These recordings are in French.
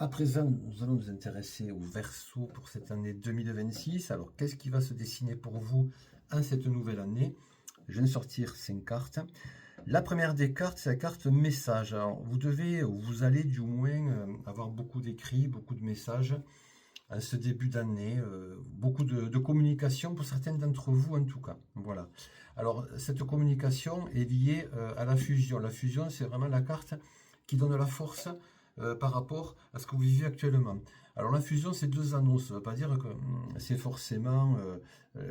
À présent, nous allons nous intéresser au Verseau pour cette année 2026. Alors, qu'est-ce qui va se dessiner pour vous en cette nouvelle année? Je viens de sortir 5 cartes. La première des cartes, c'est la carte message. Alors, vous devez, ou vous allez du moins avoir beaucoup d'écrits, beaucoup de messages en ce début d'année, beaucoup de communication pour certains d'entre vous en tout cas. Voilà. Alors, cette communication est liée à la fusion. La fusion, c'est vraiment la carte qui donne la force par rapport à ce que vous vivez actuellement. Alors la fusion, c'est deux anneaux. Ça ne veut pas dire que c'est forcément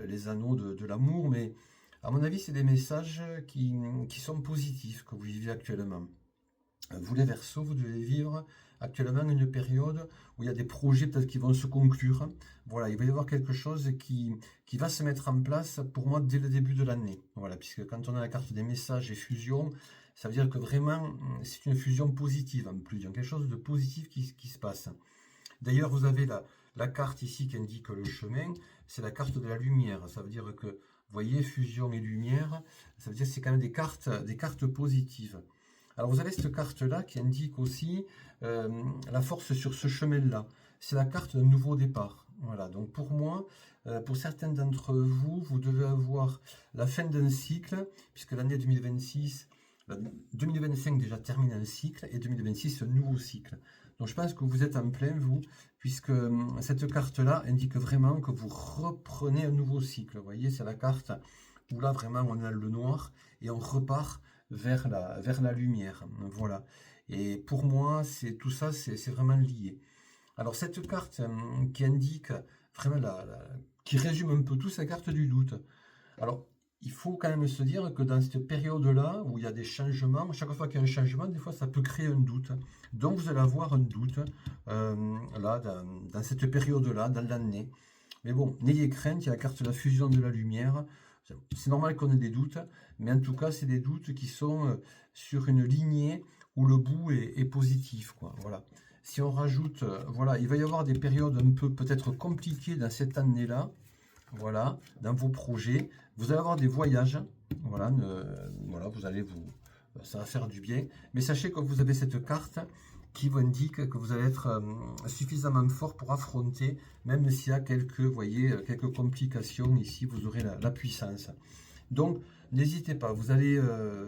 les anneaux de l'amour, mais à mon avis, c'est des messages qui sont positifs que vous vivez actuellement. Vous les Verseaux, vous devez vivre actuellement une période où il y a des projets peut-être qui vont se conclure. Voilà, il va y avoir quelque chose qui va se mettre en place pour moi dès le début de l'année. Voilà, puisque quand on a la carte des messages et fusion, ça veut dire que vraiment c'est une fusion positive en plus. Il y a quelque chose de positif qui se passe. D'ailleurs, vous avez la carte ici qui indique le chemin, c'est la carte de la lumière. Ça veut dire que, vous voyez, fusion et lumière, ça veut dire que c'est quand même des cartes positives. Alors vous avez cette carte-là qui indique aussi la force sur ce chemin-là. C'est la carte d'un nouveau départ. Voilà, donc pour moi, pour certains d'entre vous, vous devez avoir la fin d'un cycle, puisque l'année 2026, 2025 déjà termine un cycle, et 2026 un nouveau cycle. Donc je pense que vous êtes en plein, vous, puisque cette carte-là indique vraiment que vous reprenez un nouveau cycle. Vous voyez, c'est la carte où là vraiment on a le noir, et on repart vers la lumière. Voilà. Et pour moi, tout ça, c'est vraiment lié. Alors cette carte qui indique vraiment qui résume un peu tout, c'est la carte du doute. Alors, il faut quand même se dire que dans cette période-là, où il y a des changements, chaque fois qu'il y a un changement, des fois ça peut créer un doute. Donc vous allez avoir un doute là, dans cette période-là, dans l'année. Mais bon, n'ayez crainte, il y a la carte de la fusion de la lumière. C'est normal qu'on ait des doutes, mais en tout cas, c'est des doutes qui sont sur une lignée où le bout est positif, quoi. Voilà. Si on rajoute, voilà, il va y avoir des périodes un peu peut-être compliquées dans cette année-là, voilà, dans vos projets. Vous allez avoir des voyages, voilà, voilà, ça va faire du bien. Mais sachez que vous avez cette carte qui vous indique que vous allez être suffisamment fort pour affronter, même s'il y a quelques, voyez, quelques complications ici, vous aurez la puissance. Donc, n'hésitez pas, vous allez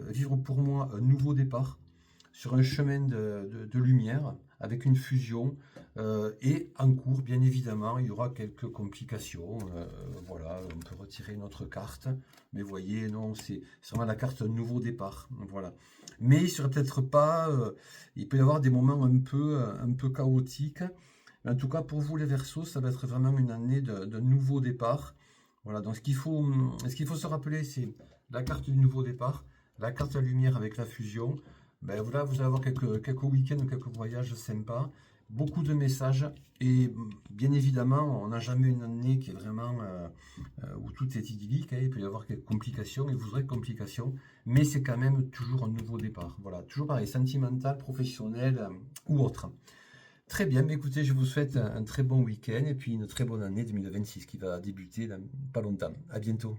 vivre pour moi un nouveau départ sur un chemin de lumière avec une fusion et en cours, bien évidemment, il y aura quelques complications. Voilà, on peut retirer une autre carte, mais vous voyez, non, c'est vraiment la carte nouveau départ. Voilà. Mais il serait peut-être pas, il peut y avoir des moments un peu chaotiques. Mais en tout cas, pour vous les Verseaux, ça va être vraiment une année de nouveau départ. Voilà, donc ce qu'il faut se rappeler, c'est la carte du nouveau départ, la carte à lumière avec la fusion. Ben voilà, vous allez avoir quelques week-ends, quelques voyages sympas, beaucoup de messages, et bien évidemment, on n'a jamais une année qui est vraiment où tout est idyllique, hein. Il peut y avoir quelques complications, et vous aurez complications, mais c'est quand même toujours un nouveau départ. Voilà, toujours pareil, sentimental, professionnel ou autre. Très bien, mais écoutez, je vous souhaite un très bon week-end et puis une très bonne année 2026 qui va débuter dans pas longtemps. À bientôt.